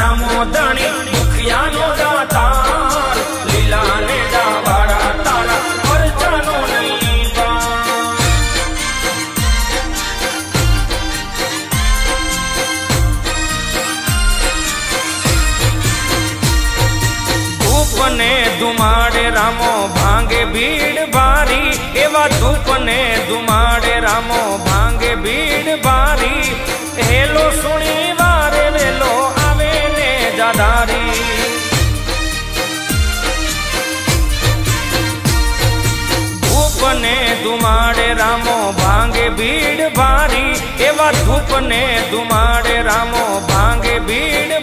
रामो धणी मुखिया नो दातार लीला ने डावाड़ा तारा परचानो नहीं पार। धूप ने धुमाड़े रामो भांगे भीड़ बारी एवा धूप ने धुमाड़े रामो भांगे भीड़ बारी हेलो सुनी वारे वेलो आवे ने जादारी। धूप ने धुमाड़े रामो भांगे भीड़ बारी एवा धूप ने धुमाड़े रामो भांगे भीड़